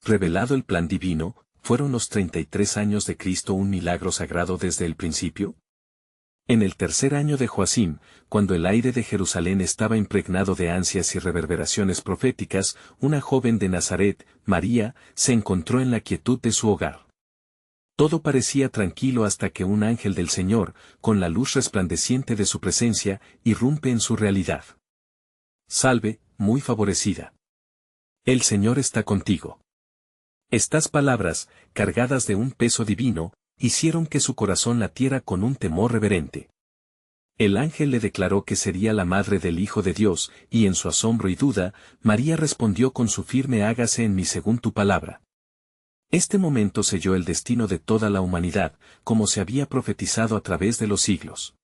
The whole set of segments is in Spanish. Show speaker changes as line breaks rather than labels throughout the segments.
revelado el plan divino, ¿fueron los 33 años de Cristo un milagro sagrado desde el principio? En el tercer año de Joacim, cuando el aire de Jerusalén estaba impregnado de ansias y reverberaciones proféticas, una joven de Nazaret, María, se encontró en la quietud de su hogar. Todo parecía tranquilo hasta que un ángel del Señor, con la luz resplandeciente de su presencia, irrumpe en su realidad. Salve, muy favorecida. El Señor está contigo. Estas palabras, cargadas de un peso divino, hicieron que su corazón latiera con un temor reverente. El ángel le declaró que sería la madre del Hijo de Dios, y en su asombro y duda, María respondió con su firme hágase en mí según tu palabra. Este momento selló el destino de toda la humanidad, como se había profetizado a través de los siglos.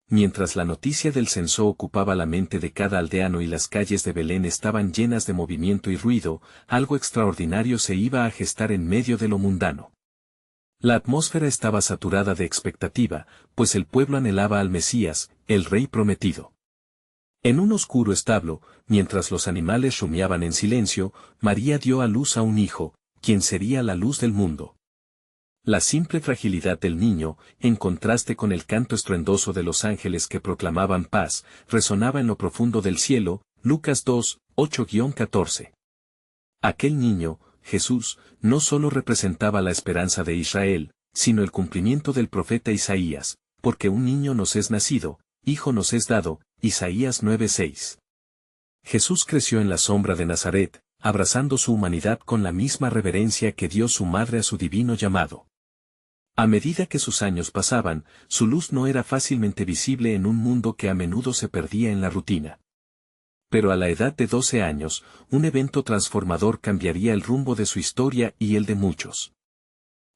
Mientras la noticia del censo ocupaba la mente de cada aldeano y las calles de Belén estaban llenas de movimiento y ruido, algo extraordinario se iba a gestar en medio de lo mundano. La atmósfera estaba saturada de expectativa, pues el pueblo anhelaba al Mesías, el Rey prometido. En un oscuro establo, mientras los animales rumiaban en silencio, María dio a luz a un hijo, quien sería la luz del mundo. La simple fragilidad del niño, en contraste con el canto estruendoso de los ángeles que proclamaban paz, resonaba en lo profundo del cielo. Lucas 2, 8-14. Aquel niño, Jesús, no solo representaba la esperanza de Israel, sino el cumplimiento del profeta Isaías, porque un niño nos es nacido, hijo nos es dado, Isaías 9:6. Jesús creció en la sombra de Nazaret, abrazando su humanidad con la misma reverencia que dio su madre a su divino llamado. A medida que sus años pasaban, su luz no era fácilmente visible en un mundo que a menudo se perdía en la rutina. Pero a la edad de 12 años, un evento transformador cambiaría el rumbo de su historia y el de muchos.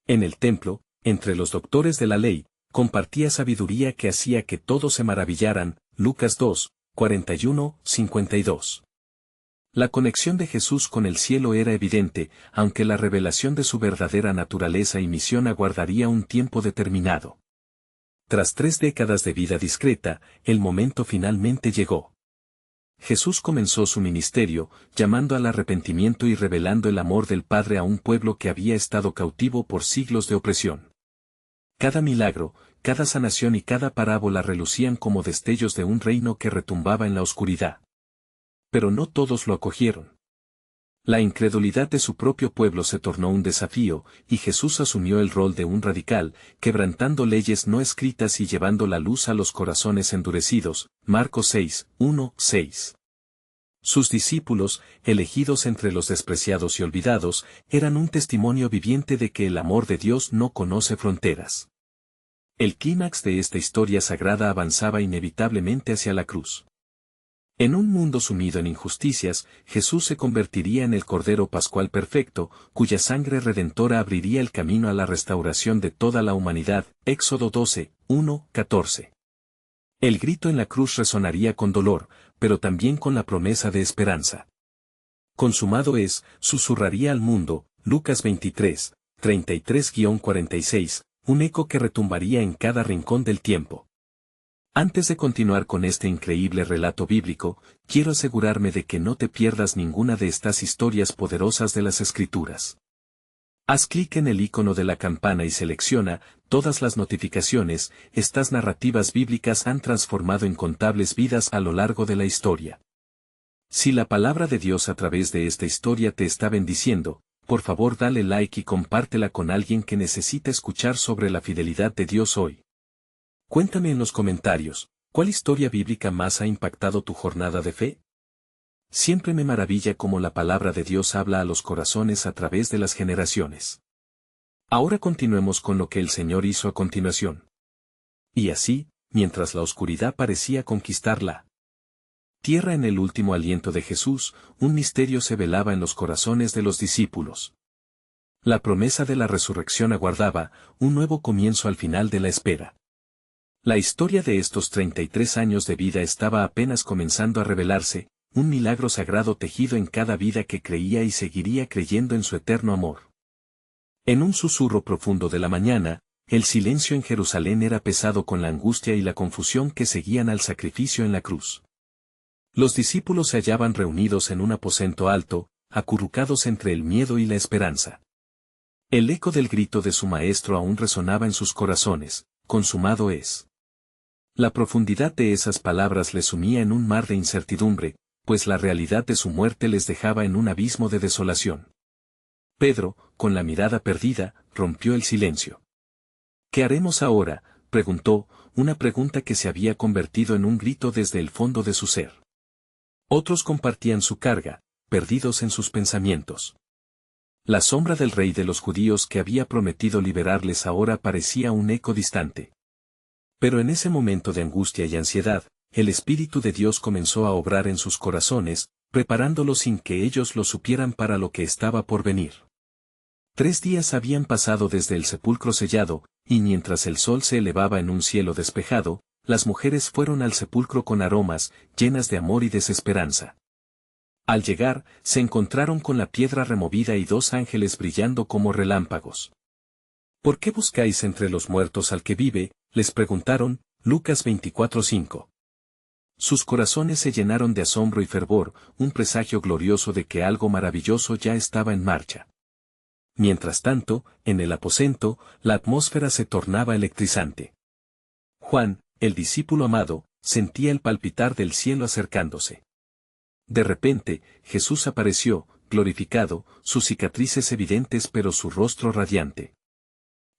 En el templo, entre los doctores de la ley, compartía sabiduría que hacía que todos se maravillaran. Lucas 2, 41-52. La conexión de Jesús con el cielo era evidente, aunque la revelación de su verdadera naturaleza y misión aguardaría un tiempo determinado. Tras 3 décadas de vida discreta, el momento finalmente llegó. Jesús comenzó su ministerio, llamando al arrepentimiento y revelando el amor del Padre a un pueblo que había estado cautivo por siglos de opresión. Cada milagro, cada sanación y cada parábola relucían como destellos de un reino que retumbaba en la oscuridad. Pero no todos lo acogieron. La incredulidad de su propio pueblo se tornó un desafío, y Jesús asumió el rol de un radical, quebrantando leyes no escritas y llevando la luz a los corazones endurecidos. Marcos 6, 1-6. Sus discípulos, elegidos entre los despreciados y olvidados, eran un testimonio viviente de que el amor de Dios no conoce fronteras. El clímax de esta historia sagrada avanzaba inevitablemente hacia la cruz. En un mundo sumido en injusticias, Jesús se convertiría en el Cordero Pascual perfecto, cuya sangre redentora abriría el camino a la restauración de toda la humanidad. Éxodo 12, 1-14. El grito en la cruz resonaría con dolor, pero también con la promesa de esperanza. Consumado es, susurraría al mundo. Lucas 23, 33-46, un eco que retumbaría en cada rincón del tiempo. Antes de continuar con este increíble relato bíblico, quiero asegurarme de que no te pierdas ninguna de estas historias poderosas de las Escrituras. Haz clic en el icono de la campana y selecciona todas las notificaciones. Estas narrativas bíblicas han transformado incontables vidas a lo largo de la historia. Si la palabra de Dios a través de esta historia te está bendiciendo, por favor dale like y compártela con alguien que necesita escuchar sobre la fidelidad de Dios hoy. Cuéntame en los comentarios, ¿cuál historia bíblica más ha impactado tu jornada de fe? Siempre me maravilla cómo la palabra de Dios habla a los corazones a través de las generaciones. Ahora continuemos con lo que el Señor hizo a continuación. Y así, mientras la oscuridad parecía conquistar la tierra en el último aliento de Jesús, un misterio se velaba en los corazones de los discípulos. La promesa de la resurrección aguardaba un nuevo comienzo al final de la espera. La historia de estos 33 años de vida estaba apenas comenzando a revelarse, un milagro sagrado tejido en cada vida que creía y seguiría creyendo en su eterno amor. En un susurro profundo de la mañana, el silencio en Jerusalén era pesado con la angustia y la confusión que seguían al sacrificio en la cruz. Los discípulos se hallaban reunidos en un aposento alto, acurrucados entre el miedo y la esperanza. El eco del grito de su maestro aún resonaba en sus corazones: consumado es. La profundidad de esas palabras les sumía en un mar de incertidumbre, pues la realidad de su muerte les dejaba en un abismo de desolación. Pedro, con la mirada perdida, rompió el silencio. ¿Qué haremos ahora?, preguntó, una pregunta que se había convertido en un grito desde el fondo de su ser. Otros compartían su carga, perdidos en sus pensamientos. La sombra del rey de los judíos que había prometido liberarles ahora parecía un eco distante. Pero en ese momento de angustia y ansiedad, el Espíritu de Dios comenzó a obrar en sus corazones, preparándolos sin que ellos lo supieran para lo que estaba por venir. 3 días habían pasado desde el sepulcro sellado, y mientras el sol se elevaba en un cielo despejado, las mujeres fueron al sepulcro con aromas, llenas de amor y desesperanza. Al llegar, se encontraron con la piedra removida y 2 ángeles brillando como relámpagos. ¿Por qué buscáis entre los muertos al que vive?, les preguntaron. Lucas 24:5. Sus corazones se llenaron de asombro y fervor, un presagio glorioso de que algo maravilloso ya estaba en marcha. Mientras tanto, en el aposento, la atmósfera se tornaba electrizante. Juan, el discípulo amado, sentía el palpitar del cielo acercándose. De repente, Jesús apareció, glorificado, sus cicatrices evidentes pero su rostro radiante.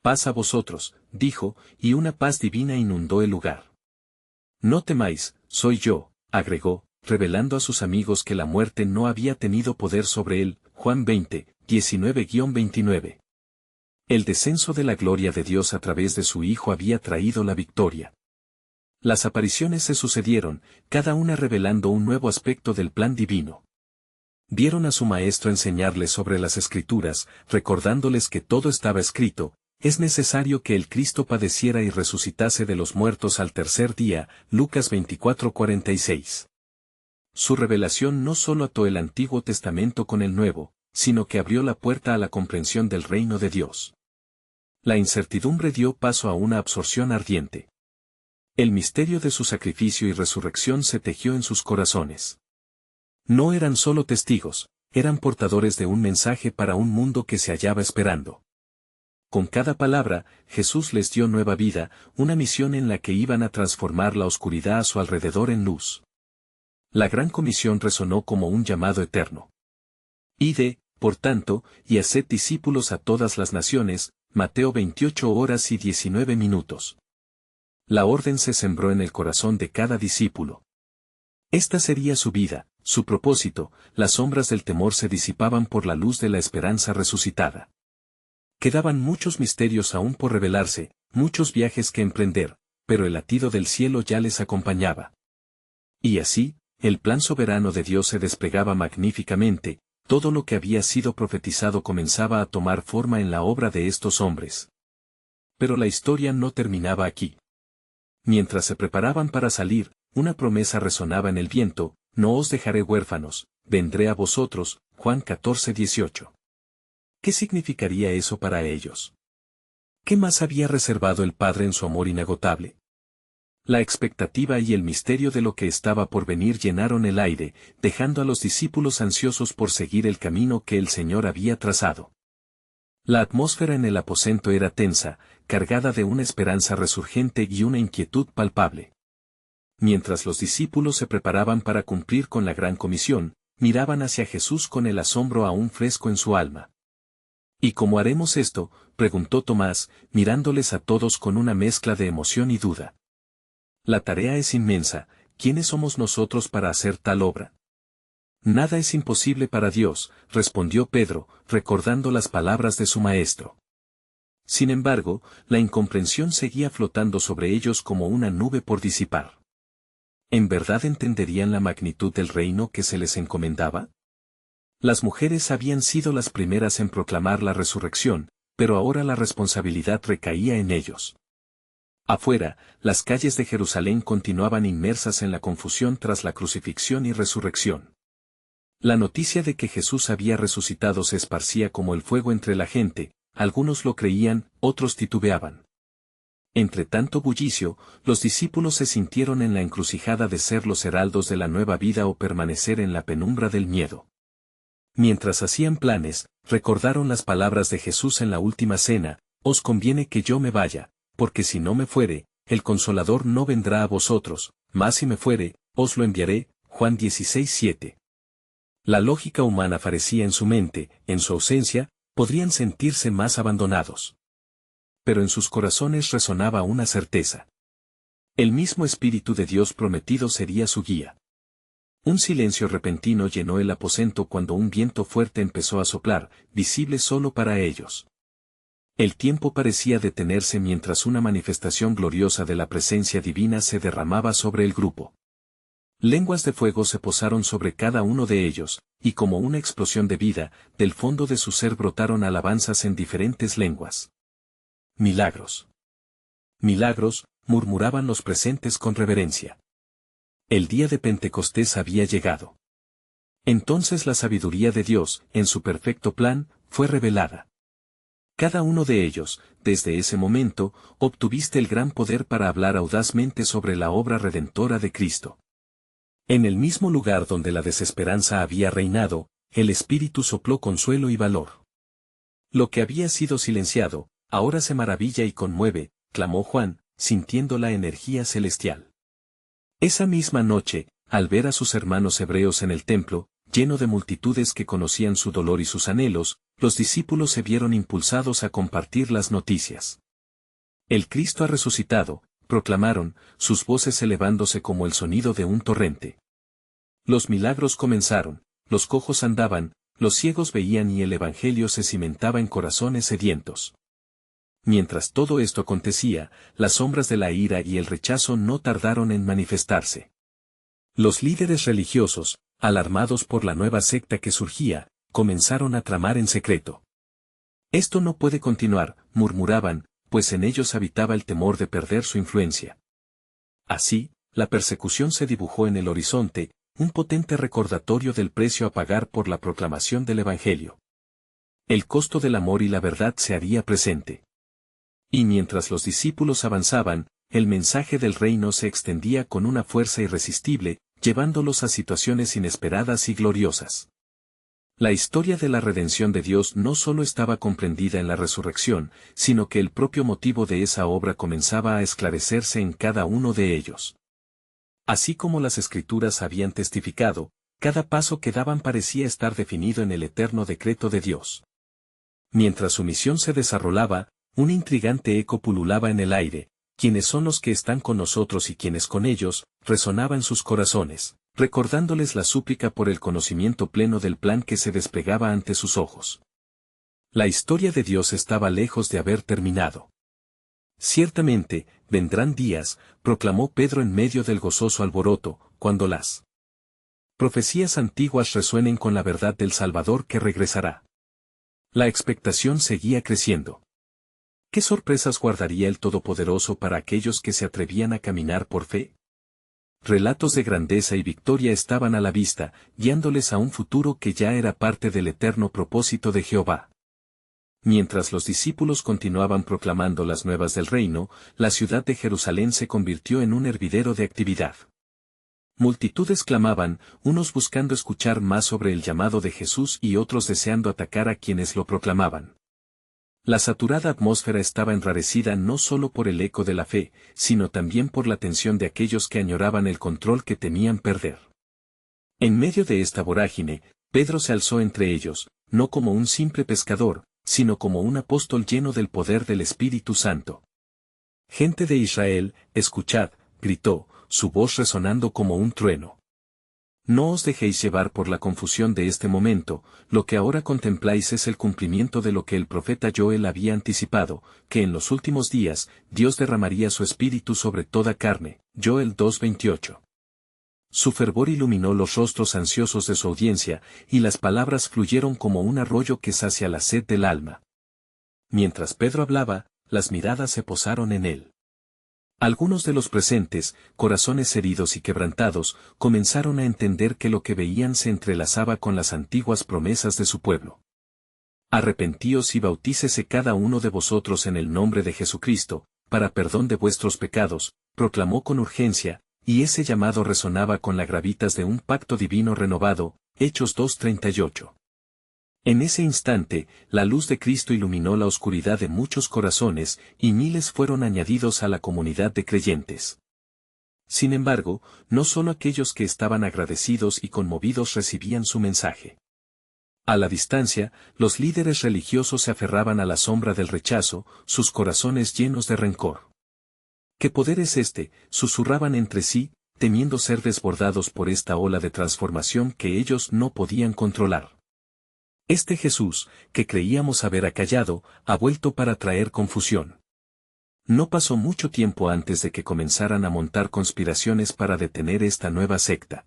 «Paz a vosotros», dijo, y una paz divina inundó el lugar. «No temáis, soy yo», agregó, revelando a sus amigos que la muerte no había tenido poder sobre él. Juan 20, 19-29. El descenso de la gloria de Dios a través de su Hijo había traído la victoria. Las apariciones se sucedieron, cada una revelando un nuevo aspecto del plan divino. Vieron a su maestro enseñarles sobre las Escrituras, recordándoles que todo estaba escrito: es necesario que el Cristo padeciera y resucitase de los muertos al tercer día. Lucas 24:46. Su revelación no solo ató el Antiguo Testamento con el Nuevo, sino que abrió la puerta a la comprensión del reino de Dios. La incertidumbre dio paso a una absorción ardiente. El misterio de su sacrificio y resurrección se tejió en sus corazones. No eran solo testigos, eran portadores de un mensaje para un mundo que se hallaba esperando. Con cada palabra, Jesús les dio nueva vida, una misión en la que iban a transformar la oscuridad a su alrededor en luz. La gran comisión resonó como un llamado eterno. Id, por tanto, y haced discípulos a todas las naciones. Mateo 28:19. La orden se sembró en el corazón de cada discípulo. Esta sería su vida, su propósito. Las sombras del temor se disipaban por la luz de la esperanza resucitada. Quedaban muchos misterios aún por revelarse, muchos viajes que emprender, pero el latido del cielo ya les acompañaba. Y así, el plan soberano de Dios se desplegaba magníficamente. Todo lo que había sido profetizado comenzaba a tomar forma en la obra de estos hombres. Pero la historia no terminaba aquí. Mientras se preparaban para salir, una promesa resonaba en el viento: no os dejaré huérfanos, vendré a vosotros. Juan 14:18. ¿Qué significaría eso para ellos? ¿Qué más había reservado el Padre en su amor inagotable? La expectativa y el misterio de lo que estaba por venir llenaron el aire, dejando a los discípulos ansiosos por seguir el camino que el Señor había trazado. La atmósfera en el aposento era tensa, cargada de una esperanza resurgente y una inquietud palpable. Mientras los discípulos se preparaban para cumplir con la gran comisión, miraban hacia Jesús con el asombro aún fresco en su alma. ¿Y cómo haremos esto?, preguntó Tomás, mirándoles a todos con una mezcla de emoción y duda. La tarea es inmensa. ¿Quiénes somos nosotros para hacer tal obra? Nada es imposible para Dios, respondió Pedro, recordando las palabras de su maestro. Sin embargo, la incomprensión seguía flotando sobre ellos como una nube por disipar. ¿En verdad entenderían la magnitud del reino que se les encomendaba? Las mujeres habían sido las primeras en proclamar la resurrección, pero ahora la responsabilidad recaía en ellos. Afuera, las calles de Jerusalén continuaban inmersas en la confusión tras la crucifixión y resurrección. La noticia de que Jesús había resucitado se esparcía como el fuego entre la gente. Algunos lo creían, otros titubeaban. Entre tanto bullicio, los discípulos se sintieron en la encrucijada de ser los heraldos de la nueva vida o permanecer en la penumbra del miedo. Mientras hacían planes, recordaron las palabras de Jesús en la última cena: os conviene que yo me vaya, porque si no me fuere, el Consolador no vendrá a vosotros, mas si me fuere, os lo enviaré. Juan 16:7. La lógica humana farecía en su mente, en su ausencia, podrían sentirse más abandonados. Pero en sus corazones resonaba una certeza. El mismo Espíritu de Dios prometido sería su guía. Un silencio repentino llenó el aposento cuando un viento fuerte empezó a soplar, visible solo para ellos. El tiempo parecía detenerse mientras una manifestación gloriosa de la presencia divina se derramaba sobre el grupo. Lenguas de fuego se posaron sobre cada uno de ellos, y como una explosión de vida, del fondo de su ser brotaron alabanzas en diferentes lenguas. Milagros. Milagros, murmuraban los presentes con reverencia. El día de Pentecostés había llegado. Entonces la sabiduría de Dios, en su perfecto plan, fue revelada. Cada uno de ellos, desde ese momento, obtuviste el gran poder para hablar audazmente sobre la obra redentora de Cristo. En el mismo lugar donde la desesperanza había reinado, el Espíritu sopló consuelo y valor. Lo que había sido silenciado, ahora se maravilla y conmueve, clamó Juan, sintiendo la energía celestial. Esa misma noche, al ver a sus hermanos hebreos en el templo, lleno de multitudes que conocían su dolor y sus anhelos, los discípulos se vieron impulsados a compartir las noticias. El Cristo ha resucitado, proclamaron, sus voces elevándose como el sonido de un torrente. Los milagros comenzaron, los cojos andaban, los ciegos veían y el Evangelio se cimentaba en corazones sedientos. Mientras todo esto acontecía, las sombras de la ira y el rechazo no tardaron en manifestarse. Los líderes religiosos, alarmados por la nueva secta que surgía, comenzaron a tramar en secreto. Esto no puede continuar, murmuraban, pues en ellos habitaba el temor de perder su influencia. Así, la persecución se dibujó en el horizonte, un potente recordatorio del precio a pagar por la proclamación del Evangelio. El costo del amor y la verdad se haría presente. Y mientras los discípulos avanzaban, el mensaje del reino se extendía con una fuerza irresistible, llevándolos a situaciones inesperadas y gloriosas. La historia de la redención de Dios no solo estaba comprendida en la resurrección, sino que el propio motivo de esa obra comenzaba a esclarecerse en cada uno de ellos. Así como las Escrituras habían testificado, cada paso que daban parecía estar definido en el eterno decreto de Dios. Mientras su misión se desarrollaba, un intrigante eco pululaba en el aire: quienes son los que están con nosotros y quienes con ellos, resonaba en sus corazones, recordándoles la súplica por el conocimiento pleno del plan que se desplegaba ante sus ojos. La historia de Dios estaba lejos de haber terminado. Ciertamente, vendrán días, proclamó Pedro en medio del gozoso alboroto, cuando las profecías antiguas resuenen con la verdad del Salvador que regresará. La expectación seguía creciendo. ¿Qué sorpresas guardaría el Todopoderoso para aquellos que se atrevían a caminar por fe? Relatos de grandeza y victoria estaban a la vista, guiándoles a un futuro que ya era parte del eterno propósito de Jehová. Mientras los discípulos continuaban proclamando las nuevas del reino, la ciudad de Jerusalén se convirtió en un hervidero de actividad. Multitudes clamaban, unos buscando escuchar más sobre el llamado de Jesús y otros deseando atacar a quienes lo proclamaban. La saturada atmósfera estaba enrarecida no solo por el eco de la fe, sino también por la tensión de aquellos que añoraban el control que temían perder. En medio de esta vorágine, Pedro se alzó entre ellos, no como un simple pescador, sino como un apóstol lleno del poder del Espíritu Santo. Gente de Israel, escuchad, gritó, su voz resonando como un trueno. No os dejéis llevar por la confusión de este momento, lo que ahora contempláis es el cumplimiento de lo que el profeta Joel había anticipado, que en los últimos días, Dios derramaría su espíritu sobre toda carne. Joel 2:28. Su fervor iluminó los rostros ansiosos de su audiencia, y las palabras fluyeron como un arroyo que sacia la sed del alma. Mientras Pedro hablaba, las miradas se posaron en él. Algunos de los presentes, corazones heridos y quebrantados, comenzaron a entender que lo que veían se entrelazaba con las antiguas promesas de su pueblo. Arrepentíos y bautícese cada uno de vosotros en el nombre de Jesucristo, para perdón de vuestros pecados, proclamó con urgencia, y ese llamado resonaba con la gravitas de un pacto divino renovado. Hechos 2:38. En ese instante, la luz de Cristo iluminó la oscuridad de muchos corazones, y miles fueron añadidos a la comunidad de creyentes. Sin embargo, no solo aquellos que estaban agradecidos y conmovidos recibían su mensaje. A la distancia, los líderes religiosos se aferraban a la sombra del rechazo, sus corazones llenos de rencor. ¿Qué poder es este?, susurraban entre sí, temiendo ser desbordados por esta ola de transformación que ellos no podían controlar. Este Jesús, que creíamos haber acallado, ha vuelto para traer confusión. No pasó mucho tiempo antes de que comenzaran a montar conspiraciones para detener esta nueva secta.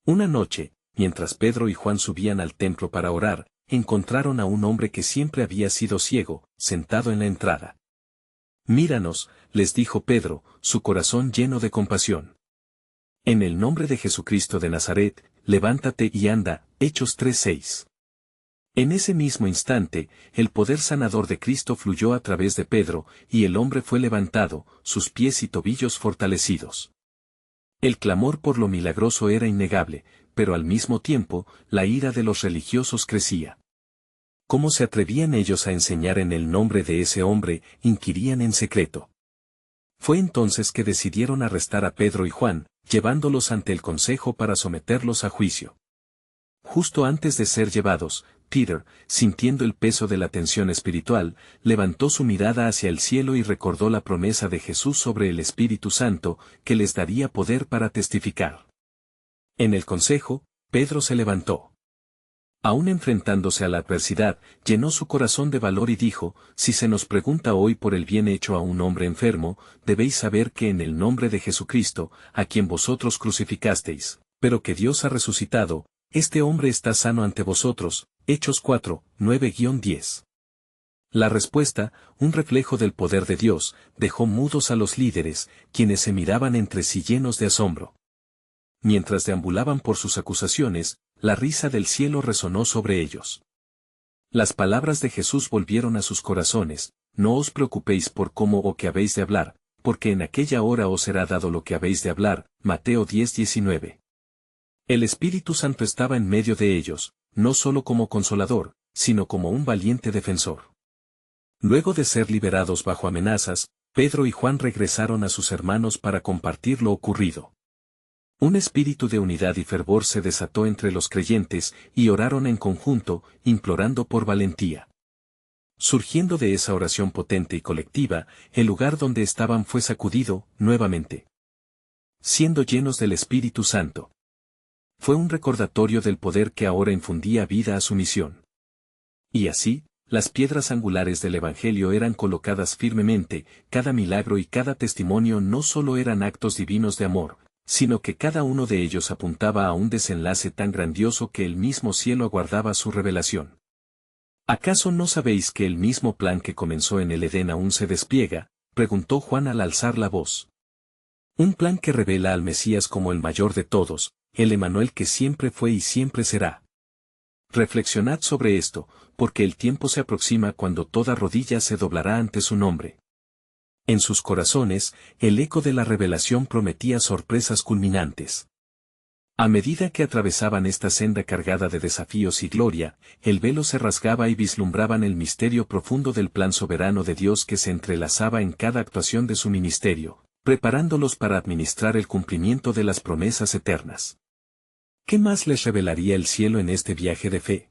Una noche, mientras Pedro y Juan subían al templo para orar, encontraron a un hombre que siempre había sido ciego, sentado en la entrada. «Míranos», les dijo Pedro, su corazón lleno de compasión. «En el nombre de Jesucristo de Nazaret, levántate y anda». Hechos 3:6. En ese mismo instante, el poder sanador de Cristo fluyó a través de Pedro, y el hombre fue levantado, sus pies y tobillos fortalecidos. El clamor por lo milagroso era innegable, pero al mismo tiempo, la ira de los religiosos crecía. ¿Cómo se atrevían ellos a enseñar en el nombre de ese hombre?, inquirían en secreto. Fue entonces que decidieron arrestar a Pedro y Juan, llevándolos ante el consejo para someterlos a juicio. Justo antes de ser llevados, Peter, sintiendo el peso de la tensión espiritual, levantó su mirada hacia el cielo y recordó la promesa de Jesús sobre el Espíritu Santo, que les daría poder para testificar. En el consejo, Pedro se levantó. Aún enfrentándose a la adversidad, llenó su corazón de valor y dijo: «Si se nos pregunta hoy por el bien hecho a un hombre enfermo, debéis saber que en el nombre de Jesucristo, a quien vosotros crucificasteis, pero que Dios ha resucitado, este hombre está sano ante vosotros». Hechos 4, 9-10. La respuesta, un reflejo del poder de Dios, dejó mudos a los líderes, quienes se miraban entre sí llenos de asombro. Mientras deambulaban por sus acusaciones, la risa del cielo resonó sobre ellos. Las palabras de Jesús volvieron a sus corazones: «No os preocupéis por cómo o qué habéis de hablar, porque en aquella hora os será dado lo que habéis de hablar». Mateo 10:19. El Espíritu Santo estaba en medio de ellos, no solo como consolador, sino como un valiente defensor. Luego de ser liberados bajo amenazas, Pedro y Juan regresaron a sus hermanos para compartir lo ocurrido. Un espíritu de unidad y fervor se desató entre los creyentes, y oraron en conjunto, implorando por valentía. Surgiendo de esa oración potente y colectiva, el lugar donde estaban fue sacudido, nuevamente. Siendo llenos del Espíritu Santo. Fue un recordatorio del poder que ahora infundía vida a su misión. Y así, las piedras angulares del Evangelio eran colocadas firmemente, cada milagro y cada testimonio no solo eran actos divinos de amor, sino que cada uno de ellos apuntaba a un desenlace tan grandioso que el mismo cielo aguardaba su revelación. ¿Acaso no sabéis que el mismo plan que comenzó en el Edén aún se despliega?, preguntó Juan al alzar la voz. Un plan que revela al Mesías como el mayor de todos, el Emanuel que siempre fue y siempre será. Reflexionad sobre esto, porque el tiempo se aproxima cuando toda rodilla se doblará ante su nombre. En sus corazones, el eco de la revelación prometía sorpresas culminantes. A medida que atravesaban esta senda cargada de desafíos y gloria, el velo se rasgaba y vislumbraban el misterio profundo del plan soberano de Dios que se entrelazaba en cada actuación de su ministerio, preparándolos para administrar el cumplimiento de las promesas eternas. ¿Qué más les revelaría el cielo en este viaje de fe?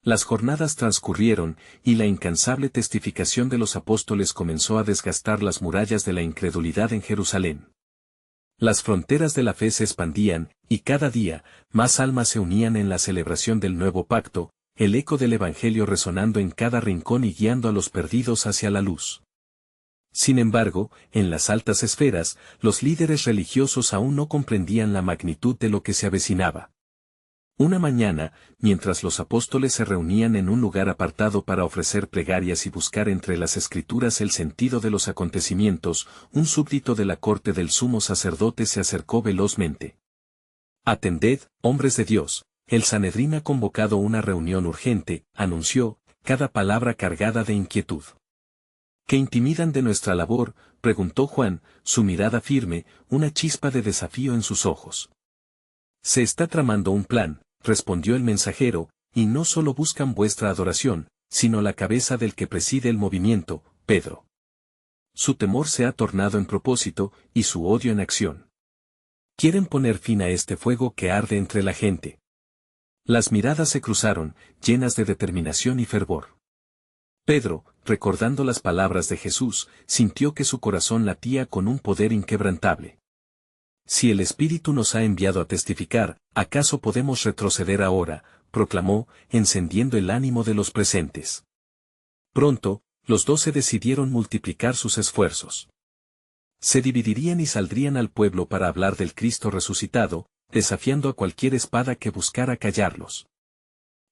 Las jornadas transcurrieron, y la incansable testificación de los apóstoles comenzó a desgastar las murallas de la incredulidad en Jerusalén. Las fronteras de la fe se expandían, y cada día, más almas se unían en la celebración del nuevo pacto, el eco del Evangelio resonando en cada rincón y guiando a los perdidos hacia la luz. Sin embargo, en las altas esferas, los líderes religiosos aún no comprendían la magnitud de lo que se avecinaba. Una mañana, mientras los apóstoles se reunían en un lugar apartado para ofrecer plegarias y buscar entre las escrituras el sentido de los acontecimientos, un súbdito de la corte del sumo sacerdote se acercó velozmente. «Atended, hombres de Dios, el Sanedrín ha convocado una reunión urgente», anunció, cada palabra cargada de inquietud. «¿Qué intimidan de nuestra labor?», preguntó Juan, su mirada firme, una chispa de desafío en sus ojos. «Se está tramando un plan», respondió el mensajero, y no solo buscan vuestra adoración, sino la cabeza del que preside el movimiento, Pedro. Su temor se ha tornado en propósito, y su odio en acción. Quieren poner fin a este fuego que arde entre la gente. Las miradas se cruzaron, llenas de determinación y fervor. Pedro, recordando las palabras de Jesús, sintió que su corazón latía con un poder inquebrantable. Si el Espíritu nos ha enviado a testificar, ¿acaso podemos retroceder ahora?, proclamó, encendiendo el ánimo de los presentes. Pronto, los 12 decidieron multiplicar sus esfuerzos. Se dividirían y saldrían al pueblo para hablar del Cristo resucitado, desafiando a cualquier espada que buscara callarlos.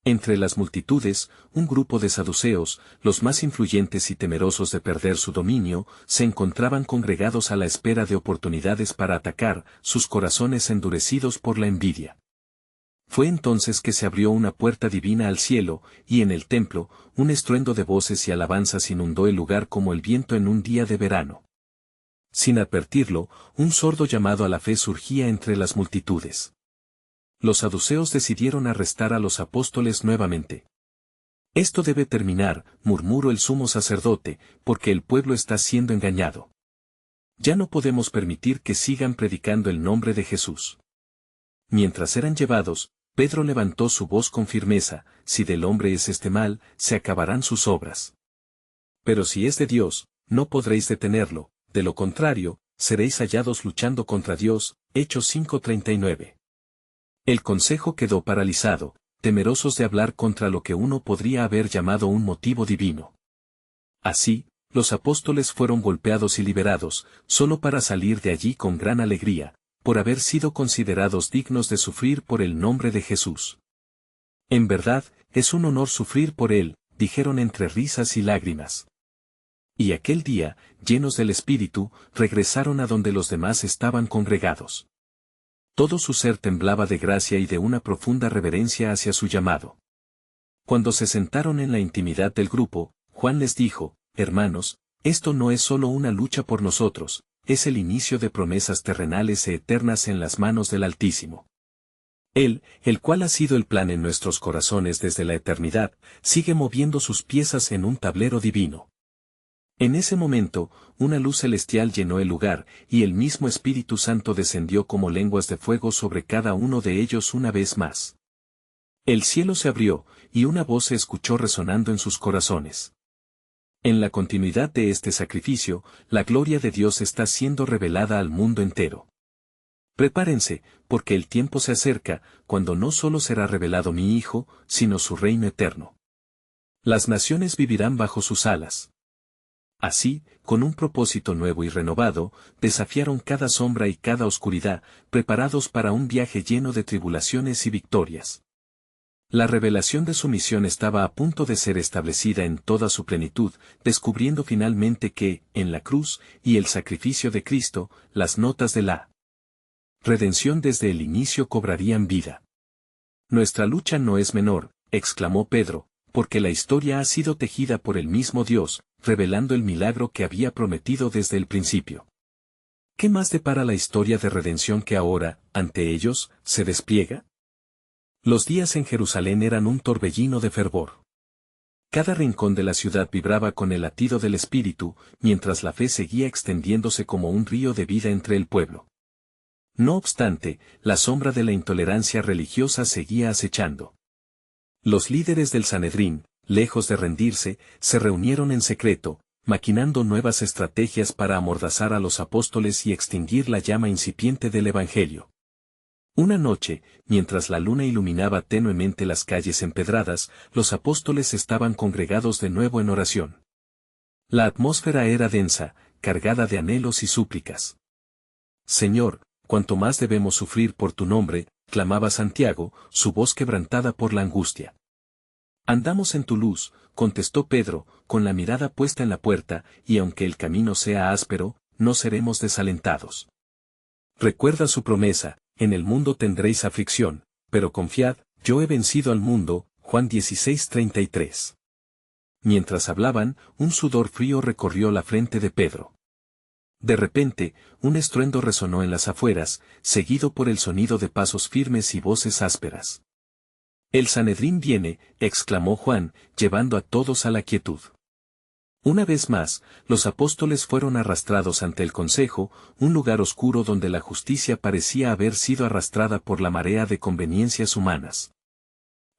Entre las multitudes, un grupo de saduceos, los más influyentes y temerosos de perder su dominio, se encontraban congregados a la espera de oportunidades para atacar, sus corazones endurecidos por la envidia. Fue entonces que se abrió una puerta divina al cielo, y en el templo, un estruendo de voces y alabanzas inundó el lugar como el viento en un día de verano. Sin advertirlo, un sordo llamado a la fe surgía entre las multitudes. Los saduceos decidieron arrestar a los apóstoles nuevamente. Esto debe terminar, murmuró el sumo sacerdote, porque el pueblo está siendo engañado. Ya no podemos permitir que sigan predicando el nombre de Jesús. Mientras eran llevados, Pedro levantó su voz con firmeza: si del hombre es este mal, se acabarán sus obras. Pero si es de Dios, no podréis detenerlo, de lo contrario, seréis hallados luchando contra Dios. Hechos 5:39. El consejo quedó paralizado, temerosos de hablar contra lo que uno podría haber llamado un motivo divino. Así, los apóstoles fueron golpeados y liberados, solo para salir de allí con gran alegría, por haber sido considerados dignos de sufrir por el nombre de Jesús. En verdad, es un honor sufrir por él, dijeron entre risas y lágrimas. Y aquel día, llenos del Espíritu, regresaron a donde los demás estaban congregados. Todo su ser temblaba de gracia y de una profunda reverencia hacia su llamado. Cuando se sentaron en la intimidad del grupo, Juan les dijo: hermanos, esto no es solo una lucha por nosotros, es el inicio de promesas terrenales e eternas en las manos del Altísimo. Él, el cual ha sido el plan en nuestros corazones desde la eternidad, sigue moviendo sus piezas en un tablero divino. En ese momento, una luz celestial llenó el lugar, y el mismo Espíritu Santo descendió como lenguas de fuego sobre cada uno de ellos una vez más. El cielo se abrió, y una voz se escuchó resonando en sus corazones. En la continuidad de este sacrificio, la gloria de Dios está siendo revelada al mundo entero. Prepárense, porque el tiempo se acerca, cuando no solo será revelado mi Hijo, sino su reino eterno. Las naciones vivirán bajo sus alas. Así, con un propósito nuevo y renovado, desafiaron cada sombra y cada oscuridad, preparados para un viaje lleno de tribulaciones y victorias. La revelación de su misión estaba a punto de ser establecida en toda su plenitud, descubriendo finalmente que, en la cruz, y el sacrificio de Cristo, las notas de la redención desde el inicio cobrarían vida. Nuestra lucha no es menor, exclamó Pedro, porque la historia ha sido tejida por el mismo Dios, revelando el milagro que había prometido desde el principio. ¿Qué más depara la historia de redención que ahora, ante ellos, se despliega? Los días en Jerusalén eran un torbellino de fervor. Cada rincón de la ciudad vibraba con el latido del Espíritu, mientras la fe seguía extendiéndose como un río de vida entre el pueblo. No obstante, la sombra de la intolerancia religiosa seguía acechando. Los líderes del Sanedrín, lejos de rendirse, se reunieron en secreto, maquinando nuevas estrategias para amordazar a los apóstoles y extinguir la llama incipiente del Evangelio. Una noche, mientras la luna iluminaba tenuemente las calles empedradas, los apóstoles estaban congregados de nuevo en oración. La atmósfera era densa, cargada de anhelos y súplicas. Señor, cuanto más debemos sufrir por tu nombre, clamaba Santiago, su voz quebrantada por la angustia. Andamos en tu luz, contestó Pedro, con la mirada puesta en la puerta, y aunque el camino sea áspero, no seremos desalentados. Recuerda su promesa: en el mundo tendréis aflicción, pero confiad, yo he vencido al mundo. Juan 16:33. Mientras hablaban, un sudor frío recorrió la frente de Pedro. De repente, un estruendo resonó en las afueras, seguido por el sonido de pasos firmes y voces ásperas. El Sanedrín viene, exclamó Juan, llevando a todos a la quietud. Una vez más, los apóstoles fueron arrastrados ante el consejo, un lugar oscuro donde la justicia parecía haber sido arrastrada por la marea de conveniencias humanas.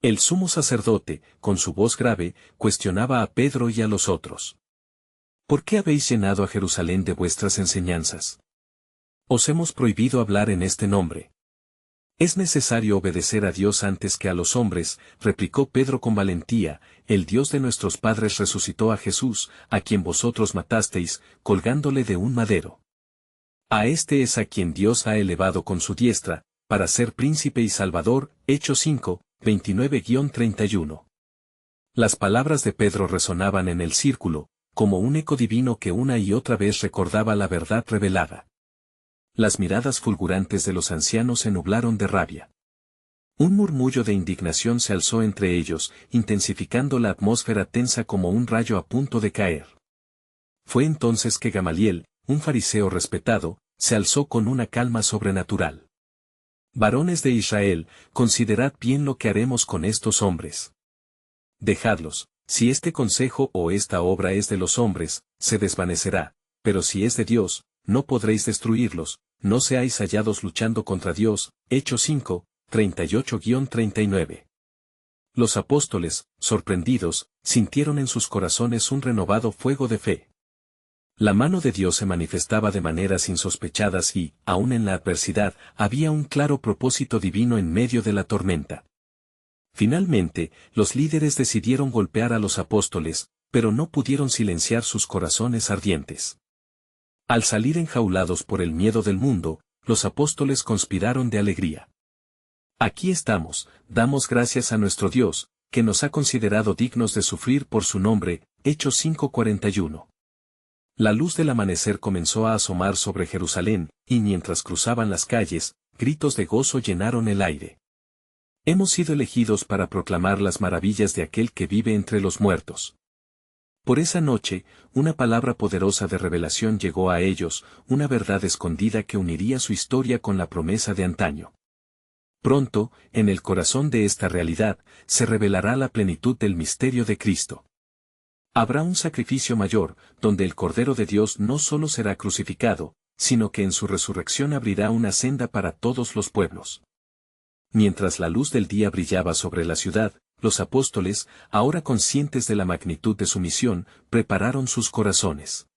El sumo sacerdote, con su voz grave, cuestionaba a Pedro y a los otros. ¿Por qué habéis llenado a Jerusalén de vuestras enseñanzas? Os hemos prohibido hablar en este nombre. Es necesario obedecer a Dios antes que a los hombres, replicó Pedro con valentía, el Dios de nuestros padres resucitó a Jesús, a quien vosotros matasteis, colgándole de un madero. A este es a quien Dios ha elevado con su diestra, para ser príncipe y salvador, Hechos 5, 29-31. Las palabras de Pedro resonaban en el círculo, como un eco divino que una y otra vez recordaba la verdad revelada. Las miradas fulgurantes de los ancianos se nublaron de rabia. Un murmullo de indignación se alzó entre ellos, intensificando la atmósfera tensa como un rayo a punto de caer. Fue entonces que Gamaliel, un fariseo respetado, se alzó con una calma sobrenatural. Varones de Israel, considerad bien lo que haremos con estos hombres. Dejadlos, si este consejo o esta obra es de los hombres, se desvanecerá, pero si es de Dios, no podréis destruirlos, no seáis hallados luchando contra Dios, Hechos 5, 38-39. Los apóstoles, sorprendidos, sintieron en sus corazones un renovado fuego de fe. La mano de Dios se manifestaba de maneras insospechadas y, aun en la adversidad, había un claro propósito divino en medio de la tormenta. Finalmente, los líderes decidieron golpear a los apóstoles, pero no pudieron silenciar sus corazones ardientes. Al salir enjaulados por el miedo del mundo, los apóstoles conspiraron de alegría. Aquí estamos, damos gracias a nuestro Dios, que nos ha considerado dignos de sufrir por su nombre, Hechos 5:41. La luz del amanecer comenzó a asomar sobre Jerusalén, y mientras cruzaban las calles, gritos de gozo llenaron el aire. Hemos sido elegidos para proclamar las maravillas de aquel que vive entre los muertos. Por esa noche, una palabra poderosa de revelación llegó a ellos, una verdad escondida que uniría su historia con la promesa de antaño. Pronto, en el corazón de esta realidad, se revelará la plenitud del misterio de Cristo. Habrá un sacrificio mayor, donde el Cordero de Dios no solo será crucificado, sino que en su resurrección abrirá una senda para todos los pueblos. Mientras la luz del día brillaba sobre la ciudad, los apóstoles, ahora conscientes de la magnitud de su misión, prepararon sus corazones.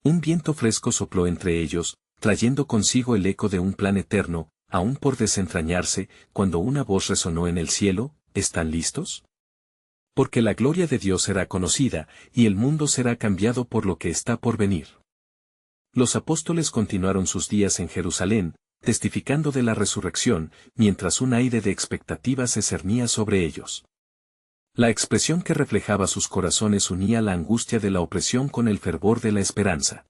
Un viento fresco sopló entre ellos, trayendo consigo el eco de un plan eterno, aún por desentrañarse, cuando una voz resonó en el cielo, ¿están listos? Porque la gloria de Dios será conocida, y el mundo será cambiado por lo que está por venir. Los apóstoles continuaron sus días en Jerusalén, testificando de la resurrección, mientras un aire de expectativa se cernía sobre ellos. La expresión que reflejaba sus corazones unía la angustia de la opresión con el fervor de la esperanza.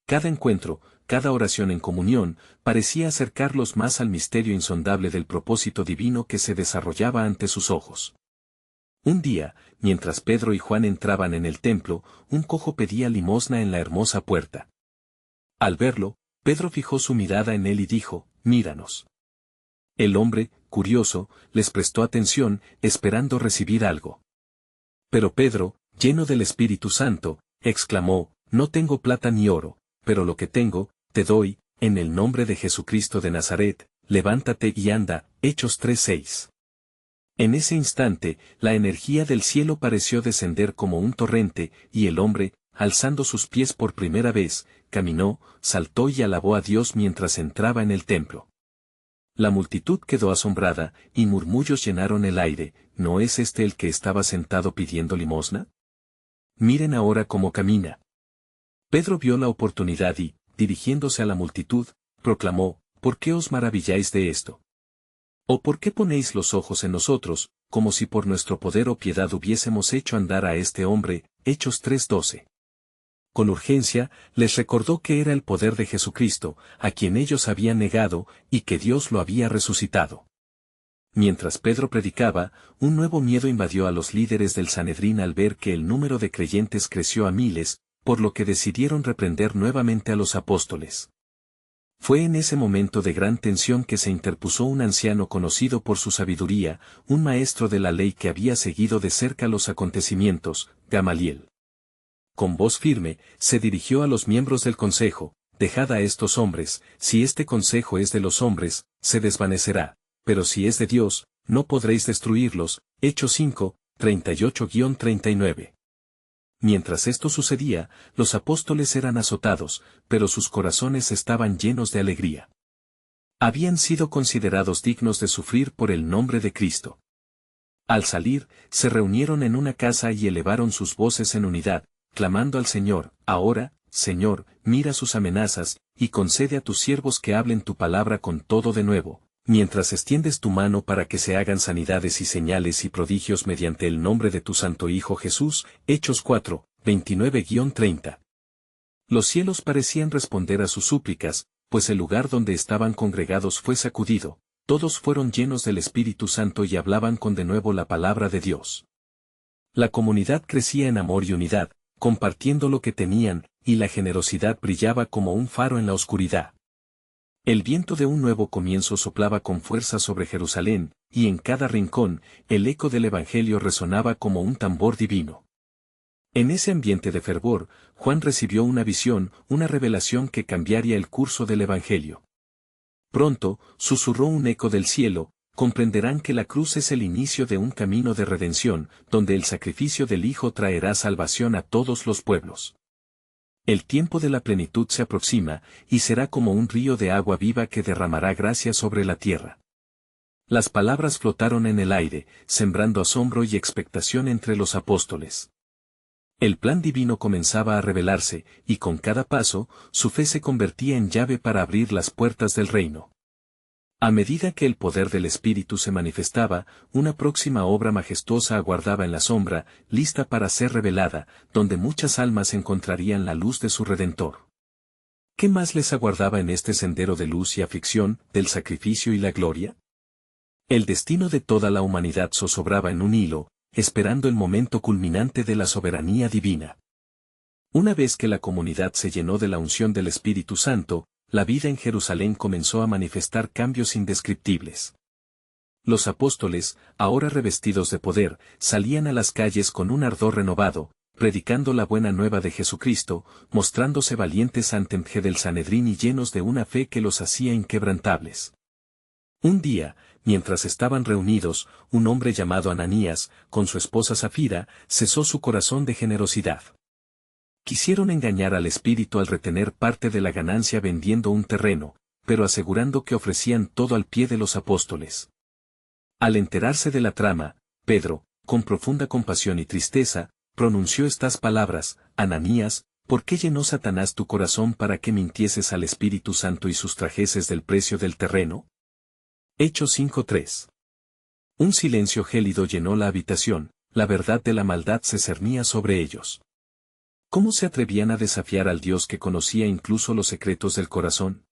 Cada encuentro, cada oración en comunión, parecía acercarlos más al misterio insondable del propósito divino que se desarrollaba ante sus ojos. Un día, mientras Pedro y Juan entraban en el templo, un cojo pedía limosna en la hermosa puerta. Al verlo, Pedro fijó su mirada en él y dijo, «Míranos». El hombre, curioso, les prestó atención, esperando recibir algo. Pero Pedro, lleno del Espíritu Santo, exclamó, «No tengo plata ni oro, pero lo que tengo, te doy, en el nombre de Jesucristo de Nazaret, levántate y anda». Hechos 3:6. En ese instante, la energía del cielo pareció descender como un torrente, y el hombre, alzando sus pies por primera vez, caminó, saltó y alabó a Dios mientras entraba en el templo. La multitud quedó asombrada, y murmullos llenaron el aire, ¿no es este el que estaba sentado pidiendo limosna? Miren ahora cómo camina. Pedro vio la oportunidad y, dirigiéndose a la multitud, proclamó, ¿por qué os maravilláis de esto? ¿O por qué ponéis los ojos en nosotros, como si por nuestro poder o piedad hubiésemos hecho andar a este hombre? Hechos 3:12. Con urgencia, les recordó que era el poder de Jesucristo, a quien ellos habían negado, y que Dios lo había resucitado. Mientras Pedro predicaba, un nuevo miedo invadió a los líderes del Sanedrín al ver que el número de creyentes creció a miles, por lo que decidieron reprender nuevamente a los apóstoles. Fue en ese momento de gran tensión que se interpuso un anciano conocido por su sabiduría, un maestro de la ley que había seguido de cerca los acontecimientos, Gamaliel. Con voz firme, se dirigió a los miembros del consejo: dejad a estos hombres, si este consejo es de los hombres, se desvanecerá, pero si es de Dios, no podréis destruirlos. Hechos 5, 38-39. Mientras esto sucedía, los apóstoles eran azotados, pero sus corazones estaban llenos de alegría. Habían sido considerados dignos de sufrir por el nombre de Cristo. Al salir, se reunieron en una casa y elevaron sus voces en unidad, clamando al Señor: ahora, Señor, mira sus amenazas, y concede a tus siervos que hablen tu palabra con todo de nuevo, mientras extiendes tu mano para que se hagan sanidades y señales y prodigios mediante el nombre de tu Santo Hijo Jesús. Hechos 4, 29-30. Los cielos parecían responder a sus súplicas, pues el lugar donde estaban congregados fue sacudido, todos fueron llenos del Espíritu Santo y hablaban con denuedo la palabra de Dios. La comunidad crecía en amor y unidad, compartiendo lo que tenían, y la generosidad brillaba como un faro en la oscuridad. El viento de un nuevo comienzo soplaba con fuerza sobre Jerusalén, y en cada rincón, el eco del Evangelio resonaba como un tambor divino. En ese ambiente de fervor, Juan recibió una visión, una revelación que cambiaría el curso del Evangelio. Pronto, susurró un eco del cielo: comprenderán que la cruz es el inicio de un camino de redención, donde el sacrificio del Hijo traerá salvación a todos los pueblos. El tiempo de la plenitud se aproxima, y será como un río de agua viva que derramará gracia sobre la tierra. Las palabras flotaron en el aire, sembrando asombro y expectación entre los apóstoles. El plan divino comenzaba a revelarse, y con cada paso, su fe se convertía en llave para abrir las puertas del reino. A medida que el poder del Espíritu se manifestaba, una próxima obra majestuosa aguardaba en la sombra, lista para ser revelada, donde muchas almas encontrarían la luz de su Redentor. ¿Qué más les aguardaba en este sendero de luz y aflicción, del sacrificio y la gloria? El destino de toda la humanidad zozobraba en un hilo, esperando el momento culminante de la soberanía divina. Una vez que la comunidad se llenó de la unción del Espíritu Santo, la vida en Jerusalén comenzó a manifestar cambios indescriptibles. Los apóstoles, ahora revestidos de poder, salían a las calles con un ardor renovado, predicando la buena nueva de Jesucristo, mostrándose valientes ante el Sanedrín y llenos de una fe que los hacía inquebrantables. Un día, mientras estaban reunidos, un hombre llamado Ananías, con su esposa Safira, cesó su corazón de generosidad. Quisieron engañar al Espíritu al retener parte de la ganancia vendiendo un terreno, pero asegurando que ofrecían todo al pie de los apóstoles. Al enterarse de la trama, Pedro, con profunda compasión y tristeza, pronunció estas palabras: Ananías, ¿por qué llenó Satanás tu corazón para que mintieses al Espíritu Santo y sustrajeses del precio del terreno? Hechos 5:3. Un silencio gélido llenó la habitación, la verdad de la maldad se cernía sobre ellos. ¿Cómo se atrevían a desafiar al Dios que conocía incluso los secretos del corazón?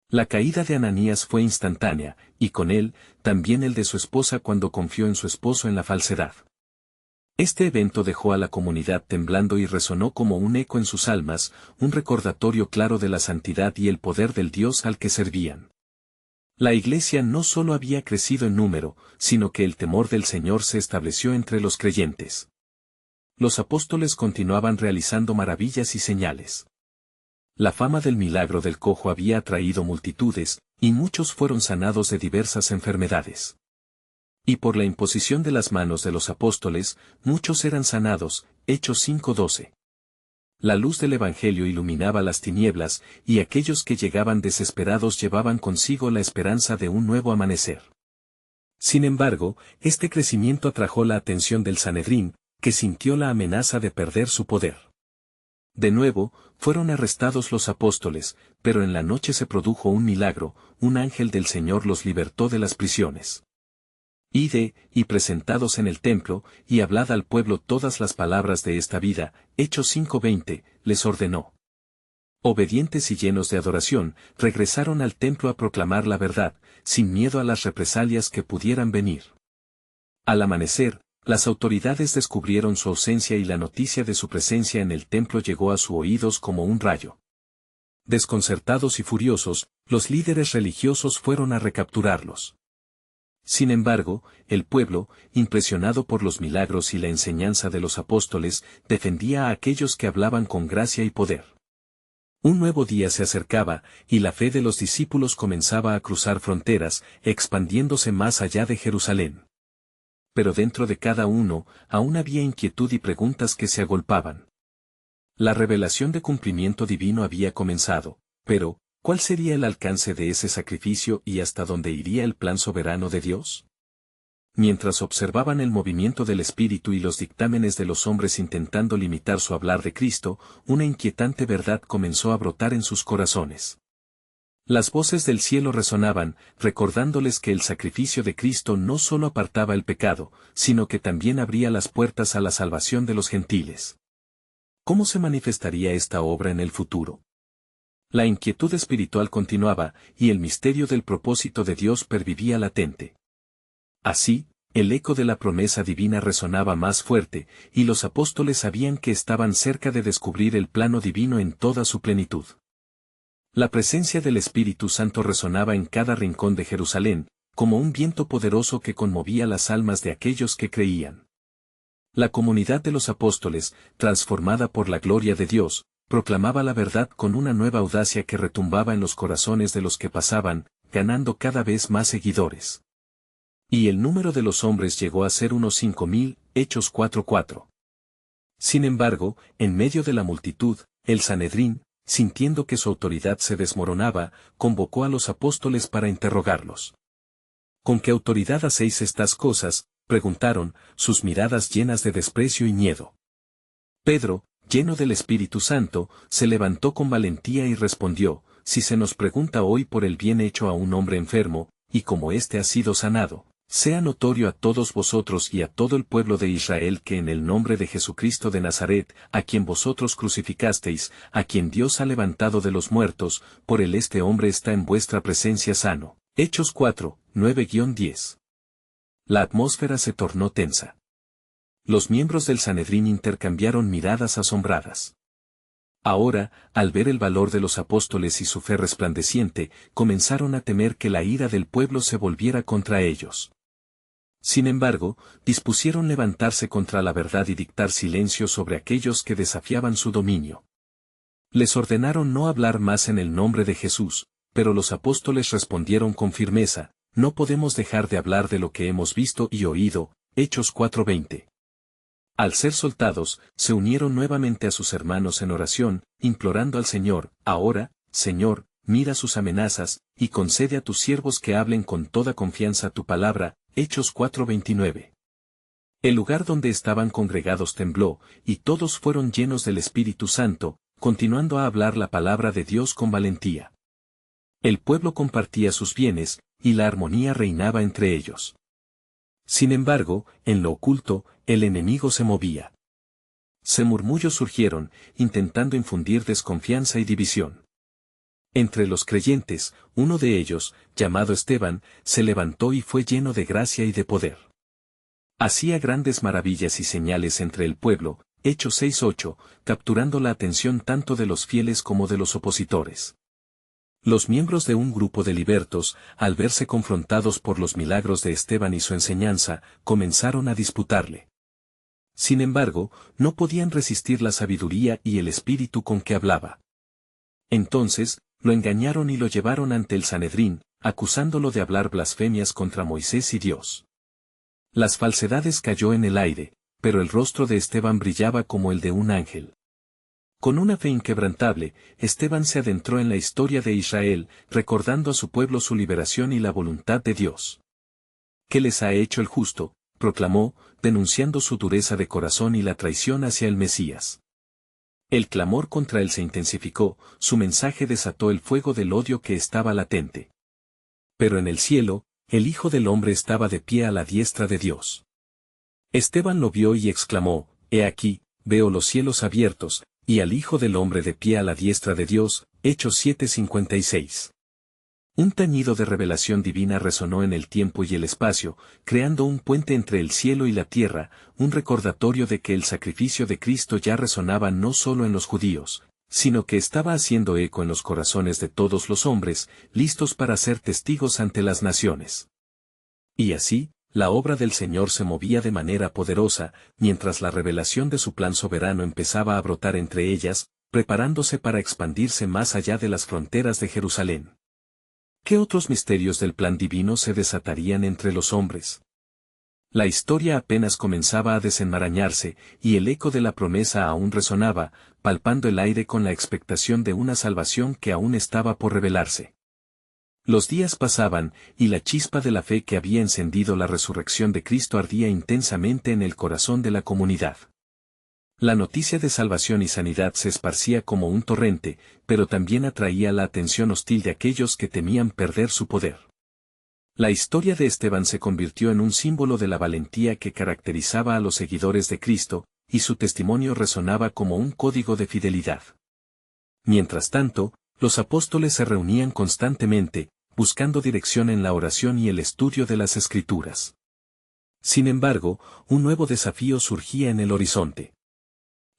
La caída de Ananías fue instantánea, y con él, también el de su esposa cuando confió en su esposo en la falsedad. Este evento dejó a la comunidad temblando y resonó como un eco en sus almas, un recordatorio claro de la santidad y el poder del Dios al que servían. La Iglesia no solo había crecido en número, sino que el temor del Señor se estableció entre los creyentes. Los apóstoles continuaban realizando maravillas y señales. La fama del milagro del cojo había atraído multitudes, y muchos fueron sanados de diversas enfermedades. Y por la imposición de las manos de los apóstoles, muchos eran sanados. Hechos 5:12. La luz del Evangelio iluminaba las tinieblas, y aquellos que llegaban desesperados llevaban consigo la esperanza de un nuevo amanecer. Sin embargo, este crecimiento atrajo la atención del Sanedrín, que sintió la amenaza de perder su poder. De nuevo, fueron arrestados los apóstoles, pero en la noche se produjo un milagro: un ángel del Señor los libertó de las prisiones. Id, y presentados en el templo, y hablad al pueblo todas las palabras de esta vida. Hechos 5:20, les ordenó. Obedientes y llenos de adoración, regresaron al templo a proclamar la verdad, sin miedo a las represalias que pudieran venir. Al amanecer, las autoridades descubrieron su ausencia y la noticia de su presencia en el templo llegó a sus oídos como un rayo. Desconcertados y furiosos, los líderes religiosos fueron a recapturarlos. Sin embargo, el pueblo, impresionado por los milagros y la enseñanza de los apóstoles, defendía a aquellos que hablaban con gracia y poder. Un nuevo día se acercaba, y la fe de los discípulos comenzaba a cruzar fronteras, expandiéndose más allá de Jerusalén. Pero dentro de cada uno, aún había inquietud y preguntas que se agolpaban. La revelación de cumplimiento divino había comenzado, pero, ¿cuál sería el alcance de ese sacrificio y hasta dónde iría el plan soberano de Dios? Mientras observaban el movimiento del Espíritu y los dictámenes de los hombres intentando limitar su hablar de Cristo, una inquietante verdad comenzó a brotar en sus corazones. Las voces del cielo resonaban, recordándoles que el sacrificio de Cristo no solo apartaba el pecado, sino que también abría las puertas a la salvación de los gentiles. ¿Cómo se manifestaría esta obra en el futuro? La inquietud espiritual continuaba, y el misterio del propósito de Dios pervivía latente. Así, el eco de la promesa divina resonaba más fuerte, y los apóstoles sabían que estaban cerca de descubrir el plano divino en toda su plenitud. La presencia del Espíritu Santo resonaba en cada rincón de Jerusalén, como un viento poderoso que conmovía las almas de aquellos que creían. La comunidad de los apóstoles, transformada por la gloria de Dios, proclamaba la verdad con una nueva audacia que retumbaba en los corazones de los que pasaban, ganando cada vez más seguidores. Y el número de los hombres llegó a ser unos 5.000, Hechos 4:4. Sin embargo, en medio de la multitud, el Sanedrín, sintiendo que su autoridad se desmoronaba, convocó a los apóstoles para interrogarlos. ¿Con qué autoridad hacéis estas cosas?, preguntaron, sus miradas llenas de desprecio y miedo. Pedro, lleno del Espíritu Santo, se levantó con valentía y respondió, si se nos pregunta hoy por el bien hecho a un hombre enfermo, y como éste ha sido sanado, sea notorio a todos vosotros y a todo el pueblo de Israel que en el nombre de Jesucristo de Nazaret, a quien vosotros crucificasteis, a quien Dios ha levantado de los muertos, por él este hombre está en vuestra presencia sano. Hechos 4, 9-10. La atmósfera se tornó tensa. Los miembros del Sanedrín intercambiaron miradas asombradas. Ahora, al ver el valor de los apóstoles y su fe resplandeciente, comenzaron a temer que la ira del pueblo se volviera contra ellos. Sin embargo, dispusieron levantarse contra la verdad y dictar silencio sobre aquellos que desafiaban su dominio. Les ordenaron no hablar más en el nombre de Jesús, pero los apóstoles respondieron con firmeza, no podemos dejar de hablar de lo que hemos visto y oído. Hechos 4:20. Al ser soltados, se unieron nuevamente a sus hermanos en oración, implorando al Señor, ahora, Señor, mira sus amenazas, y concede a tus siervos que hablen con toda confianza tu palabra. Hechos 4:29. El lugar donde estaban congregados tembló, y todos fueron llenos del Espíritu Santo, continuando a hablar la palabra de Dios con valentía. El pueblo compartía sus bienes, y la armonía reinaba entre ellos. Sin embargo, en lo oculto, el enemigo se movía. Murmullos surgieron, intentando infundir desconfianza y división. Entre los creyentes, uno de ellos, llamado Esteban, se levantó y fue lleno de gracia y de poder. Hacía grandes maravillas y señales entre el pueblo, Hechos 6:8, capturando la atención tanto de los fieles como de los opositores. Los miembros de un grupo de libertos, al verse confrontados por los milagros de Esteban y su enseñanza, comenzaron a disputarle. Sin embargo, no podían resistir la sabiduría y el espíritu con que hablaba. Entonces, lo engañaron y lo llevaron ante el Sanedrín, acusándolo de hablar blasfemias contra Moisés y Dios. Las falsedades cayó en el aire, pero el rostro de Esteban brillaba como el de un ángel. Con una fe inquebrantable, Esteban se adentró en la historia de Israel, recordando a su pueblo su liberación y la voluntad de Dios. ¿Qué les ha hecho el justo?, proclamó, denunciando su dureza de corazón y la traición hacia el Mesías. El clamor contra él se intensificó, su mensaje desató el fuego del odio que estaba latente. Pero en el cielo, el Hijo del Hombre estaba de pie a la diestra de Dios. Esteban lo vio y exclamó, «He aquí, veo los cielos abiertos, y al Hijo del Hombre de pie a la diestra de Dios». Hechos 7:56. Un tañido de revelación divina resonó en el tiempo y el espacio, creando un puente entre el cielo y la tierra, un recordatorio de que el sacrificio de Cristo ya resonaba no solo en los judíos, sino que estaba haciendo eco en los corazones de todos los hombres, listos para ser testigos ante las naciones. Y así, la obra del Señor se movía de manera poderosa, mientras la revelación de su plan soberano empezaba a brotar entre ellas, preparándose para expandirse más allá de las fronteras de Jerusalén. ¿Qué otros misterios del plan divino se desatarían entre los hombres? La historia apenas comenzaba a desenmarañarse, y el eco de la promesa aún resonaba, palpando el aire con la expectación de una salvación que aún estaba por revelarse. Los días pasaban, y la chispa de la fe que había encendido la resurrección de Cristo ardía intensamente en el corazón de la comunidad. La noticia de salvación y sanidad se esparcía como un torrente, pero también atraía la atención hostil de aquellos que temían perder su poder. La historia de Esteban se convirtió en un símbolo de la valentía que caracterizaba a los seguidores de Cristo, y su testimonio resonaba como un código de fidelidad. Mientras tanto, los apóstoles se reunían constantemente, buscando dirección en la oración y el estudio de las Escrituras. Sin embargo, un nuevo desafío surgía en el horizonte.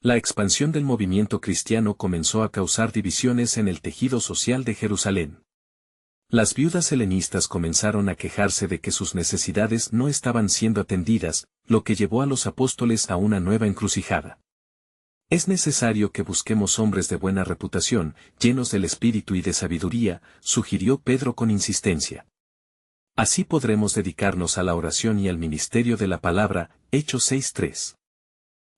La expansión del movimiento cristiano comenzó a causar divisiones en el tejido social de Jerusalén. Las viudas helenistas comenzaron a quejarse de que sus necesidades no estaban siendo atendidas, lo que llevó a los apóstoles a una nueva encrucijada. Es necesario que busquemos hombres de buena reputación, llenos del espíritu y de sabiduría, sugirió Pedro con insistencia. Así podremos dedicarnos a la oración y al ministerio de la palabra, Hechos 6:3.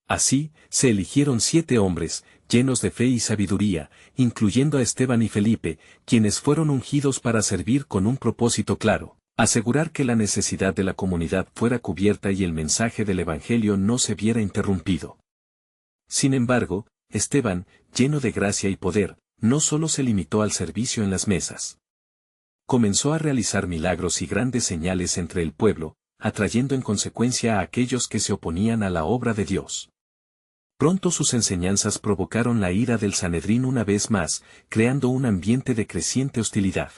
Así, se eligieron 7 hombres, llenos de fe y sabiduría, incluyendo a Esteban y Felipe, quienes fueron ungidos para servir con un propósito claro, asegurar que la necesidad de la comunidad fuera cubierta y el mensaje del Evangelio no se viera interrumpido. Sin embargo, Esteban, lleno de gracia y poder, no solo se limitó al servicio en las mesas. Comenzó a realizar milagros y grandes señales entre el pueblo, atrayendo en consecuencia a aquellos que se oponían a la obra de Dios. Pronto sus enseñanzas provocaron la ira del Sanedrín una vez más, creando un ambiente de creciente hostilidad.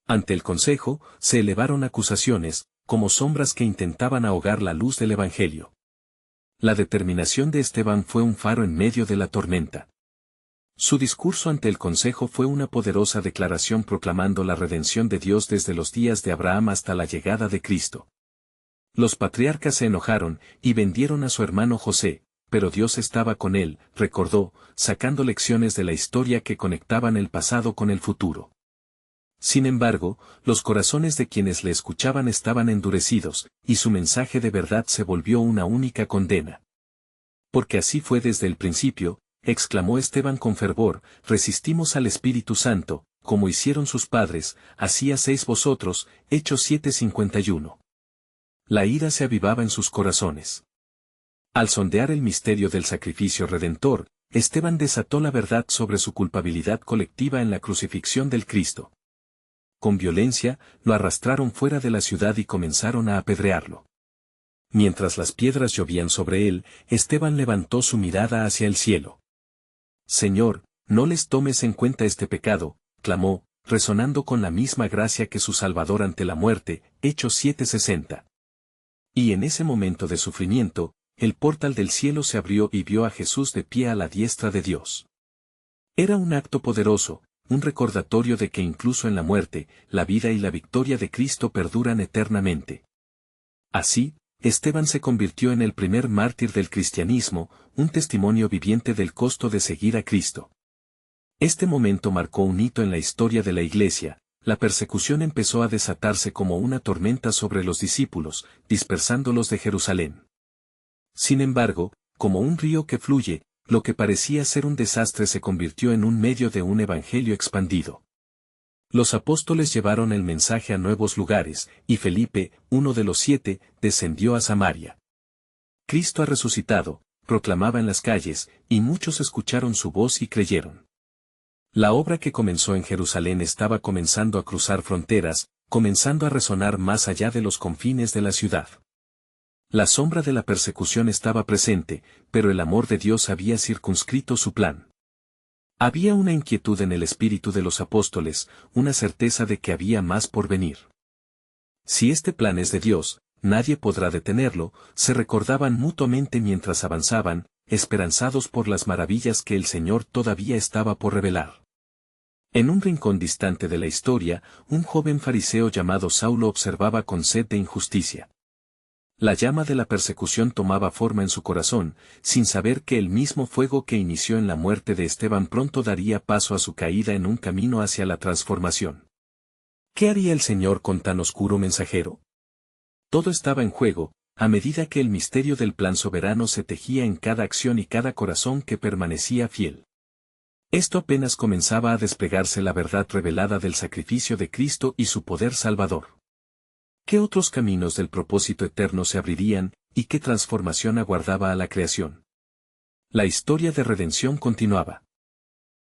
Ante el consejo, se elevaron acusaciones, como sombras que intentaban ahogar la luz del Evangelio. La determinación de Esteban fue un faro en medio de la tormenta. Su discurso ante el consejo fue una poderosa declaración proclamando la redención de Dios desde los días de Abraham hasta la llegada de Cristo. Los patriarcas se enojaron, y vendieron a su hermano José, pero Dios estaba con él, recordó, sacando lecciones de la historia que conectaban el pasado con el futuro. Sin embargo, los corazones de quienes le escuchaban estaban endurecidos, y su mensaje de verdad se volvió una única condena. Porque así fue desde el principio, exclamó Esteban con fervor, resistimos al Espíritu Santo, como hicieron sus padres, así hacéis vosotros, Hechos 7:51. La ira se avivaba en sus corazones. Al sondear el misterio del sacrificio redentor, Esteban desató la verdad sobre su culpabilidad colectiva en la crucifixión del Cristo. Con violencia, lo arrastraron fuera de la ciudad y comenzaron a apedrearlo. Mientras las piedras llovían sobre él, Esteban levantó su mirada hacia el cielo. Señor, no les tomes en cuenta este pecado, clamó, resonando con la misma gracia que su Salvador ante la muerte, Hechos 7:60. Y en ese momento de sufrimiento, el portal del cielo se abrió y vio a Jesús de pie a la diestra de Dios. Era un acto poderoso, un recordatorio de que incluso en la muerte, la vida y la victoria de Cristo perduran eternamente. Así, Esteban se convirtió en el primer mártir del cristianismo, un testimonio viviente del costo de seguir a Cristo. Este momento marcó un hito en la historia de la Iglesia. La persecución empezó a desatarse como una tormenta sobre los discípulos, dispersándolos de Jerusalén. Sin embargo, como un río que fluye, lo que parecía ser un desastre se convirtió en un medio de un evangelio expandido. Los apóstoles llevaron el mensaje a nuevos lugares, y Felipe, uno de los 7, descendió a Samaria. Cristo ha resucitado, proclamaba en las calles, y muchos escucharon su voz y creyeron. La obra que comenzó en Jerusalén estaba comenzando a cruzar fronteras, comenzando a resonar más allá de los confines de la ciudad. La sombra de la persecución estaba presente, pero el amor de Dios había circunscrito su plan. Había una inquietud en el espíritu de los apóstoles, una certeza de que había más por venir. Si este plan es de Dios, nadie podrá detenerlo, se recordaban mutuamente mientras avanzaban, esperanzados por las maravillas que el Señor todavía estaba por revelar. En un rincón distante de la historia, un joven fariseo llamado Saulo observaba con sed de injusticia. La llama de la persecución tomaba forma en su corazón, sin saber que el mismo fuego que inició en la muerte de Esteban pronto daría paso a su caída en un camino hacia la transformación. ¿Qué haría el Señor con tan oscuro mensajero? Todo estaba en juego, a medida que el misterio del plan soberano se tejía en cada acción y cada corazón que permanecía fiel. Esto apenas comenzaba a desplegarse la verdad revelada del sacrificio de Cristo y su poder salvador. ¿Qué otros caminos del propósito eterno se abrirían, y qué transformación aguardaba a la creación? La historia de redención continuaba.